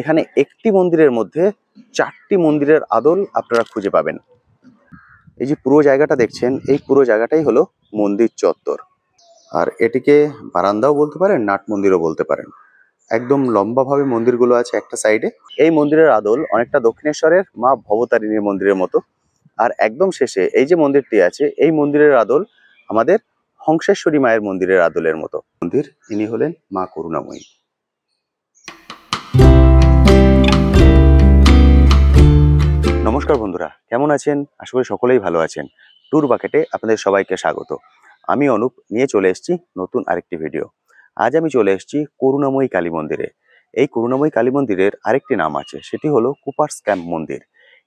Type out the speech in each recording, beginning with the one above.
এখানে একটি মন্দিরের মধ্যে 4টি মন্দিরের আদল আপনারা খুঁজে পাবেন। এই যে পুরো জায়গাটা দেখছেন, এই পুরো জায়গাটাই হলো মন্দির চত্বর। আর এটিকে বারান্দাও বলতে পারেন, নাট মন্দিরও বলতে পারেন। একদম লম্বাভাবে মন্দিরগুলো আছে একটা সাইডে। এই মন্দিরের আদল অনেকটা দক্ষিণেশ্বরের মা ভবতারিণীর মন্দিরের মতো। আর একদম শেষে এই যে মন্দিরটি আছে, এই মন্দিরের আদল আমাদের হংসেশ্বরী মায়ের মন্দিরের আদলের মতো। মন্দির, ইনি হলেন মা করুণাময়ী। নমস্কার বন্ধুরা, কেমন আছেন? আশা করি সকলেই ভালো আছেন। ট্যুর বাকেটে আপনাদের সবাইকে স্বাগত। আমি অনুপ নিয়ে চলে এসেছি নতুন আরেকটি ভিডিও। আজ আমি চলে এসেছি করুণাময়ী কালী মন্দিরে। এই করুণাময়ী কালী মন্দিরের আরেকটি নাম আছে, সেটি হলো কুপার্স ক্যাম্প মন্দির।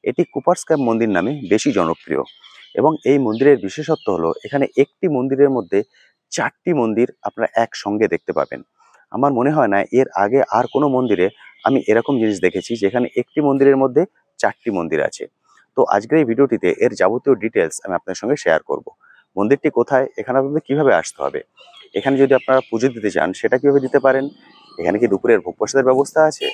এটি কুপার্স ক্যাম্প মন্দির নামে বেশি জনপ্রিয় এবং এই মন্দিরের বিশেষত্ব হলো এখানে একটি মন্দিরের মধ্যে 4টি মন্দির আপনারা একসঙ্গে দেখতে পাবেন। আমার মনে হয় না এর আগে আর কোনো মন্দিরে আমি এরকম জিনিস দেখেছি যেখানে একটি মন্দিরের মধ্যে 4টি মন্দির আছে। তো আজকের এই ভিডিওটিতে এর যাবতীয় ডিটেলস আমি আপনার সঙ্গে শেয়ার করব। মন্দিরটি কোথায়, এখানে আপনাদের কিভাবে আসতে হবে, এখানে যদি আপনারা পুজো দিতে চান সেটা কিভাবে দিতে পারেন, এখানে কি দুপুরের ভোগ প্রসাদের ব্যবস্থা আছে,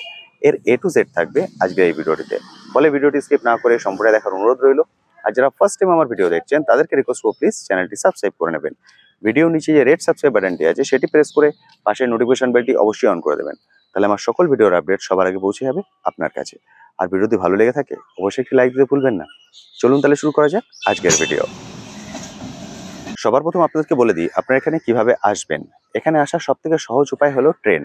এর A to Z থাকবে আজকের এই ভিডিওটিতে। ফলে ভিডিওটি স্কিপ না করে সম্পূর্ণ দেখার অনুরোধ রইল। আর যারা ফার্স্ট টাইম আমার ভিডিও দেখছেন তাদেরকে রিকোয়েস্ট করব, প্লিজ চ্যানেলটি সাবস্ক্রাইব করে নেবেন। ভিডিও নিচে যে রেড সাবস্ক্রাইব বাটনটি আছে সেটি প্রেস করে পাশের নোটিফিকেশন বেলটি অবশ্যই অন করে দেবেন। তাহলে আমার সকল ভিডিওর আপডেট সবার আগে পৌঁছে যাবে আপনার কাছে। আর ভিডিও যদি ভালো লেগে থাকে অবশ্যই একটি লাইক দিতে ভুলবেন না। চলুন তাহলে শুরু করা যাক আজকের ভিডিও। সবার প্রথম আপনাদেরকে বলে দিই আপনারা এখানে কিভাবে আসবেন। এখানে আসার সব থেকে সহজ উপায় হলো ট্রেন।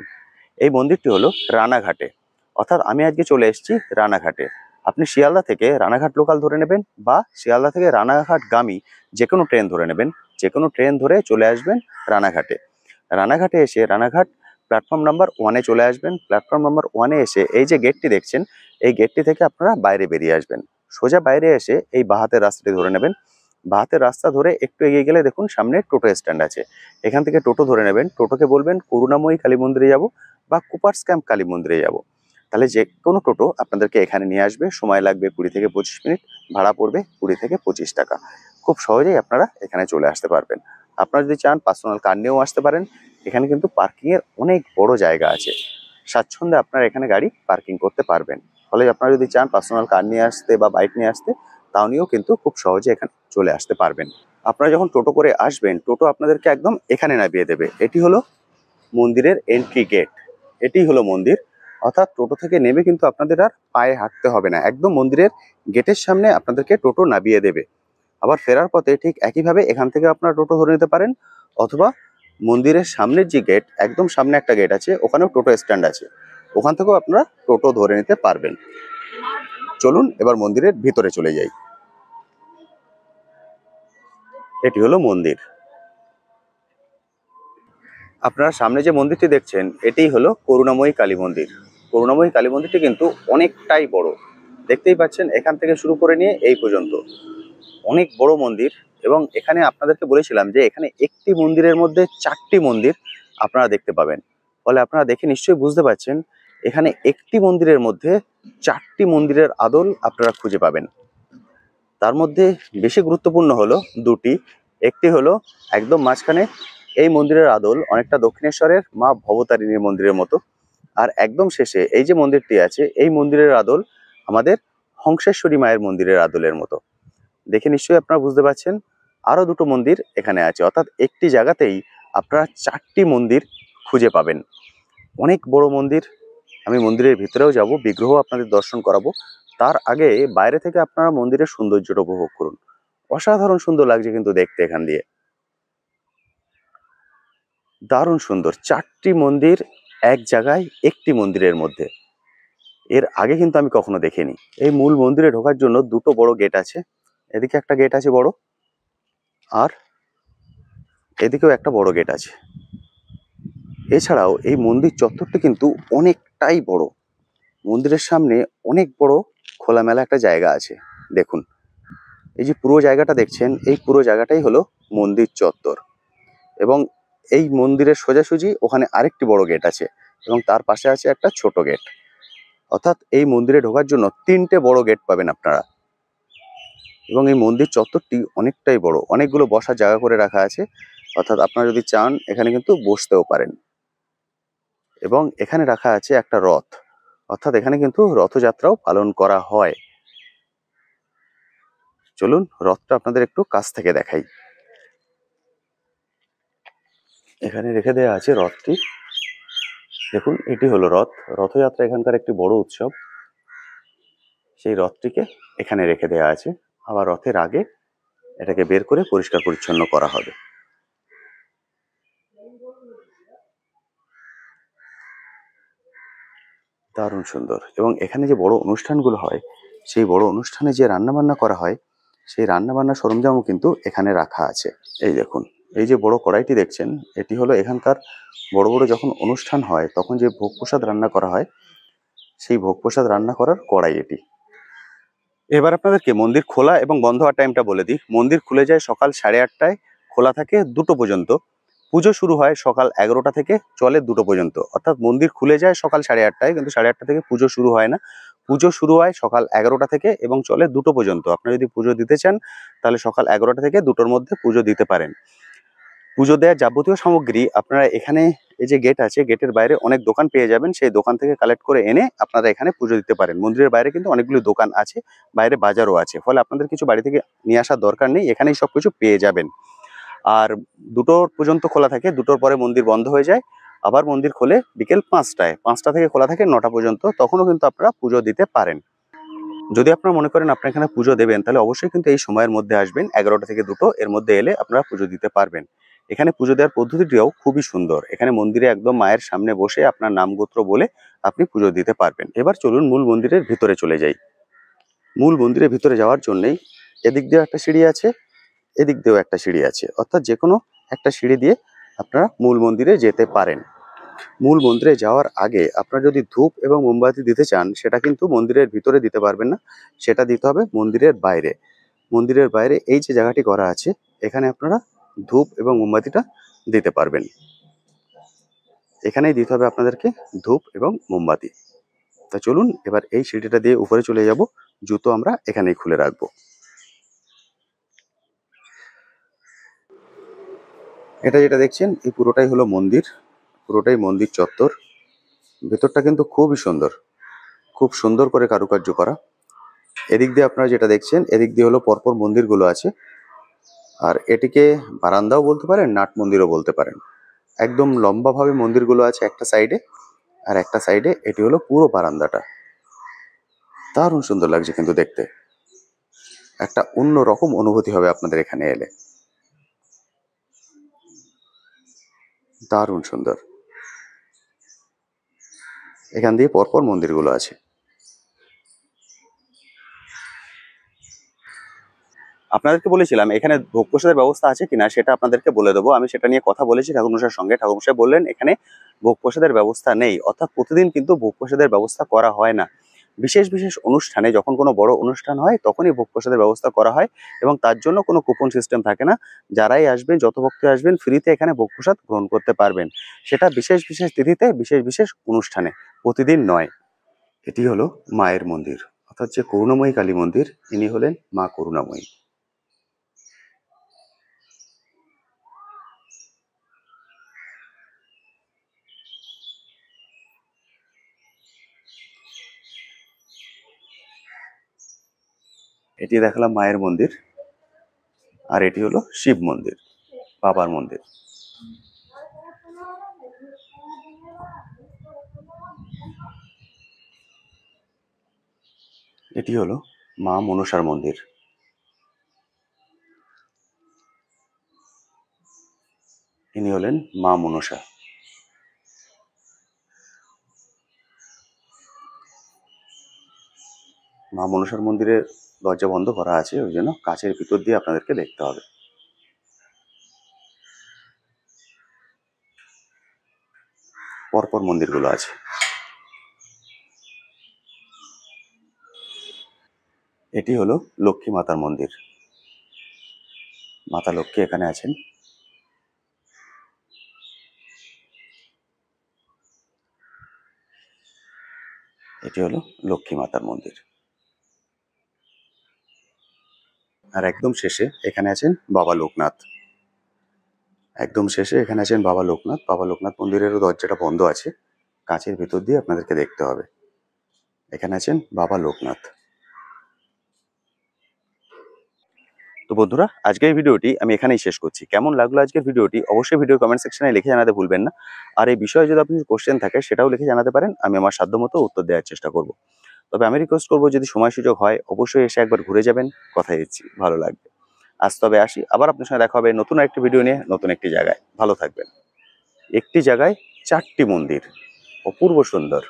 এই মন্দিরটি হলো রানাঘাটে, অর্থাৎ আমি আজকে চলে এসেছি রানাঘাটে। আপনি শিয়ালদা থেকে রানাঘাট লোকাল ধরে নেবেন বা শিয়ালদা থেকে রানাঘাটগামী যে কোনো ট্রেন ধরে নেবেন। যে কোনো ট্রেন ধরে চলে আসবেন রানাঘাটে। রানাঘাটে এসে রানাঘাট প্ল্যাটফর্ম নাম্বার 1-এ চলে আসবেন। প্ল্যাটফর্ম নাম্বার 1-এ এসে এই যে গেটটি দেখছেন, এই গেটটি থেকে আপনারা বাইরে বেরিয়ে আসবেন। সোজা বাইরে এসে এই বাঁ হাতের রাস্তাটি ধরে নেবেন। বাঁ হাতের রাস্তা ধরে একটু এগিয়ে গেলে দেখুন সামনে টোটো স্ট্যান্ড আছে। এখান থেকে টোটো ধরে নেবেন। টোটোকে বলবেন করুণাময়ী কালী মন্দিরে যাব বা কুপার্স ক্যাম্প কালী মন্দিরে যাব। তাহলে যে কোনো টোটো আপনাদেরকে এখানে নিয়ে আসবে। সময় লাগবে 20 থেকে 25 মিনিট, ভাড়া পড়বে 20 থেকে 25 টাকা। খুব সহজেই আপনারা এখানে চলে আসতে পারবেন। আপনারা যদি চান পার্সোনাল কার নিয়েও আসতে পারেন। এখানে কিন্তু পার্কিং এর অনেক বড় জায়গা আছে, স্বাচ্ছন্দ্যে আপনারা এখানে গাড়ি পার্কিং করতে পারবেন। ফলে আপনারা যদি চান পার্সোনাল কার নিয়ে আসতে বা বাইক নিয়ে আসতে, তাও নিয়েও কিন্তু খুব সহজে এখানে চলে আসতে পারবেন। আপনারা যখন টোটো করে আসবেন, টোটো আপনাদেরকে একদম এখানে নামিয়ে দেবে। এটি হলো মন্দিরের এন্ট্রি গেট। এটি হলো মন্দির, অর্থাৎ টোটো থেকে নেমে কিন্তু আপনাদের আর পায়ে হাঁটতে হবে না। একদম মন্দিরের গেটের সামনে আপনাদেরকে টোটো নামিয়ে দেবে। আবার ফেরার পথে ঠিক একইভাবে এখান থেকে আপনারা টোটো ধরে নিতে পারেন, অথবা মন্দিরের সামনের যে গেট, একদম সামনে একটা গেট আছে, ওখানেও টোটো স্ট্যান্ড আছে, ওখান থেকেও আপনারা টোটো ধরে নিতে পারবেন। চলুন এবার মন্দিরের ভিতরে চলে যাই। এটি হলো মন্দির। আপনারা সামনে যে মন্দিরটি দেখছেন এটিই হলো করুণাময়ী কালী মন্দির। করুণাময়ী কালী মন্দিরটি কিন্তু অনেকটাই বড়, দেখতেই পাচ্ছেন এখান থেকে শুরু করে নিয়ে এই পর্যন্ত অনেক বড় মন্দির। এবং এখানে আপনাদেরকে বলেছিলাম যে এখানে একটি মন্দিরের মধ্যে 4টি মন্দির আপনারা দেখতে পাবেন। ফলে আপনারা দেখে নিশ্চয়ই বুঝতে পারছেন এখানে একটি মন্দিরের মধ্যে 4টি মন্দিরের আদল আপনারা খুঁজে পাবেন। তার মধ্যে বেশি গুরুত্বপূর্ণ হলো দুটি। একটি হলো একদম মাঝখানে, এই মন্দিরের আদল অনেকটা দক্ষিণেশ্বরের মা ভবতারিণীর মন্দিরের মতো। আর একদম শেষে এই যে মন্দিরটি আছে, এই মন্দিরের আদল আমাদের হংসেশ্বরী মায়ের মন্দিরের আদলের মতো। দেখে নিশ্চয়ই আপনারা বুঝতে পারছেন আরো দুটো মন্দির এখানে আছে, অর্থাৎ একটি জায়গাতেই আপনারা 4টি মন্দির খুঁজে পাবেন। অনেক বড় মন্দির। আমি মন্দিরের ভিতরেও যাব, বিগ্রহ আপনাদের দর্শন করাবো। তার আগে বাইরে থেকে আপনারা মন্দিরের সৌন্দর্যটা উপভোগ করুন। অসাধারণ সুন্দর লাগছে কিন্তু দেখতে এখান দিয়ে, দারুণ সুন্দর। 4টি মন্দির এক জায়গায় একটি মন্দিরের মধ্যে, এর আগে কিন্তু আমি কখনো দেখিনি। এই মূল মন্দিরে ঢোকার জন্য দুটো বড় গেট আছে। এদিকে একটা গেট আছে বড়, আর এদিকেও একটা বড় গেট আছে। এছাড়াও এই মন্দির চত্বরটি কিন্তু অনেকটাই বড়। মন্দিরের সামনে অনেক বড় খোলামেলা একটা জায়গা আছে। দেখুন এই যে পুরো জায়গাটা দেখছেন, এই পুরো জায়গাটাই হলো মন্দির চত্বর। এবং এই মন্দিরের সোজাসুজি ওখানে আরেকটি বড় গেট আছে এবং তার পাশে আছে একটা ছোট গেট। অর্থাৎ এই মন্দিরে ঢোকার জন্য 3টে বড় গেট পাবেন আপনারা। এবং এই মন্দির চত্বরটি অনেকটাই বড়, অনেকগুলো বসার জায়গা করে রাখা আছে। অর্থাৎ আপনারা যদি চান এখানে কিন্তু বসতেও পারেন। এবং এখানে রাখা আছে একটা রথ, অর্থাৎ এখানে কিন্তু রথযাত্রাও পালন করা হয়। চলুন রথটা আপনাদের একটু কাছ থেকে দেখাই। এখানে রেখে দেওয়া আছে রথটি। দেখুন এটি হলো রথ। রথযাত্রা এখানকার একটি বড় উৎসব। সেই রথটিকে এখানে রেখে দেওয়া আছে। আবার রথের আগে এটাকে বের করে পরিষ্কার পরিচ্ছন্ন করা হবে। দারুণ সুন্দর। এবং এখানে যে বড় অনুষ্ঠানগুলো হয়, সেই বড় অনুষ্ঠানে যে রান্নাবান্না করা হয়, সেই রান্নাবান্নার সরঞ্জামও কিন্তু এখানে রাখা আছে। এই দেখুন, এই যে বড় কড়াইটি দেখছেন, এটি হলো এখানকার বড় বড় যখন অনুষ্ঠান হয় তখন যে ভোগ প্রসাদ রান্না করা হয়, সেই ভোগ প্রসাদ রান্না করার কড়াই এটি। এবার আপনাদেরকে মন্দির খোলা এবং বন্ধ হওয়ার টাইমটা বলে দিই। মন্দির খুলে যায় সকাল 8:30টায়, খোলা থাকে 2টো পর্যন্ত। পুজো শুরু হয় সকাল 11টা থেকে, চলে 2টো পর্যন্ত। অর্থাৎ মন্দির খুলে যায় সকাল 8:30টায়, কিন্তু 8:30টা থেকে পুজো শুরু হয় না। পুজো শুরু হয় সকাল 11টা থেকে এবং চলে 2টো পর্যন্ত। আপনারা যদি পুজো দিতে চান তাহলে সকাল 11টা থেকে 2টোর মধ্যে পুজো দিতে পারেন। পুজো দেওয়ার যাবতীয় সামগ্রী আপনারা এখানে, এই যে গেট আছে, গেটের বাইরে অনেক দোকান পেয়ে যাবেন। সেই দোকান থেকে কালেক্ট করে এনে আপনারা এখানে পুজো দিতে পারেন। মন্দিরের বাইরে কিন্তু অনেকগুলো দোকান আছে, বাইরে বাজারও আছে। ফলে আপনাদের কিছু বাড়ি থেকে নিয়ে আসার দরকার নেই, এখানেই সবকিছু পেয়ে যাবেন। আর 2টো পর্যন্ত খোলা থাকে, 2টোর পরে মন্দির বন্ধ হয়ে যায়। আবার মন্দির খোলে বিকেল 5টায়, 5টা থেকে খোলা থাকে 9টা পর্যন্ত। তখনও কিন্তু আপনারা পুজো দিতে পারেন। যদি আপনারা মনে করেন আপনারা এখানে পুজো দেবেন, তাহলে অবশ্যই কিন্তু এই সময়ের মধ্যে আসবেন। 11টা থেকে 2টো এর মধ্যে এলে আপনারা পুজো দিতে পারবেন। এখানে পুজো দেওয়ার পদ্ধতিটিও খুবই সুন্দর। এখানে মন্দিরে একদম মায়ের সামনে বসে আপনার নাম গোত্র বলে আপনি পুজো দিতে পারবেন। এবার চলুন মূল মন্দিরের ভিতরে চলে যাই। মূল মন্দিরের ভিতরে যাওয়ার জন্যই এদিক দিয়েও একটা সিঁড়ি আছে, এদিক দিয়েও একটা সিঁড়ি আছে। অর্থাৎ যে কোনো একটা সিঁড়ি দিয়ে আপনারা মূল মন্দিরে যেতে পারেন। মূল মন্দিরে যাওয়ার আগে আপনারা যদি ধূপ এবং মোমবাতি দিতে চান, সেটা কিন্তু মন্দিরের ভিতরে দিতে পারবেন না, সেটা দিতে হবে মন্দিরের বাইরে। মন্দিরের বাইরে এই যে জায়গাটি করা আছে, এখানে আপনারা ধূপ এবং মোমবাতিটা দিতে পারবেন। এখানেই দিতে হবে আপনাদেরকে ধূপ এবং মোমবাতি। তা চলুন এবার এই সিঁড়িটা দিয়ে উপরে চলে যাব। জুতো আমরা এখানেই খুলে রাখবো। এটা যেটা দেখছেন, এই পুরোটাই হলো মন্দির, পুরোটাই মন্দির চত্বর। ভেতরটা কিন্তু খুবই সুন্দর, খুব সুন্দর করে কারুকার্য করা। এদিক দিয়ে আপনারা যেটা দেখছেন, এদিক দিয়ে হলো পরপর মন্দিরগুলো আছে। আর এটিকে বারান্দাও বলতে পারেন, নাট মন্দিরও বলতে পারেন। একদম লম্বাভাবে মন্দিরগুলো আছে একটা সাইডে, আর একটা সাইডে এটি হলো পুরো বারান্দাটা। দারুণ সুন্দর লাগছে কিন্তু দেখতে। একটা অন্য রকম অনুভূতি হবে আপনাদের এখানে এলে। দারুণ সুন্দর। এখান দিয়ে পরপর মন্দিরগুলো আছে। আপনাদেরকে বলেছিলাম এখানে ভোগ প্রসাদের ব্যবস্থা আছে কিনা, সেটা আপনাদেরকে বলে দেবো। আমি সেটা নিয়ে কথা বলেছি ঠাকুরমশাইয়ের সঙ্গে। ঠাকুরমশাই বললেন এখানে ভোগ প্রসাদের ব্যবস্থা নেই, অর্থাৎ প্রতিদিন কিন্তু ভোগ প্রসাদের ব্যবস্থা করা হয় না। বিশেষ বিশেষ অনুষ্ঠানে, যখন কোনো বড় অনুষ্ঠান হয়, তখনই ভোগ প্রসাদের ব্যবস্থা করা হয়। এবং তার জন্য কোনো কুপন সিস্টেম থাকে না। যারাই আসবেন, যত ভক্ত আসবেন, ফ্রিতে এখানে ভোগ প্রসাদ গ্রহণ করতে পারবেন। সেটা বিশেষ বিশেষ তিথিতে, বিশেষ বিশেষ অনুষ্ঠানে, প্রতিদিন নয়। এটি হলো মায়ের মন্দির, অর্থাৎ যে করুণাময়ী কালী মন্দির, ইনি হলেন মা করুণাময়ী। এটি দেখালাম মায়ের মন্দির, আর এটি হলো শিব মন্দির, বাবার মন্দির। এটি হলো মা মনসার মন্দির। ইনি হলেন মা মনসা। মা মনসার মন্দিরের দরজা বন্ধ করা আছে, ওই জন্য কাচের ভিতর দিয়ে আপনাদেরকে দেখতে হবে। পরপর মন্দিরগুলো আছে। এটি হলো লক্ষ্মী মাতার মন্দির। মাতা লক্ষ্মী এখানে আছেন। এটি হলো লক্ষ্মী মাতার মন্দির। আর একদম শেষে এখানে আছেন বাবা লোকনাথ। একদম শেষে এখানে আছেন বাবা লোকনাথ। বাবা লোকনাথ মন্দিরেরও দরজাটা বন্ধ আছে, কাঁচের ভেতর দিয়ে আপনাদেরকে দেখতে হবে। এখানে আছেন বাবা লোকনাথ। তো বন্ধুরা, আজকের ভিডিওটি আমি এখানেই শেষ করছি। কেমন লাগলো আজকের ভিডিওটি অবশ্যই ভিডিও কমেন্ট সেকশনে লিখে জানাতে ভুলবেন না। আর এই বিষয়ে যদি আপনার কোশ্চেন থাকে সেটাও লিখে জানাতে পারেন, আমি আমার সাধ্যমতো উত্তর দেওয়ার চেষ্টা করব। তবে আমি রিকোয়েস্ট করবো, যদি সময় সুযোগ হয় অবশ্যই এসে একবার ঘুরে যাবেন, কথা দিচ্ছি ভালো লাগবে। আজ তবে আসি, আবার আপনার সঙ্গে দেখা হবে নতুন একটি ভিডিও নিয়ে, নতুন একটি জায়গায়। ভালো থাকবেন। একটি জায়গায় 4টি মন্দির, অপূর্ব সুন্দর।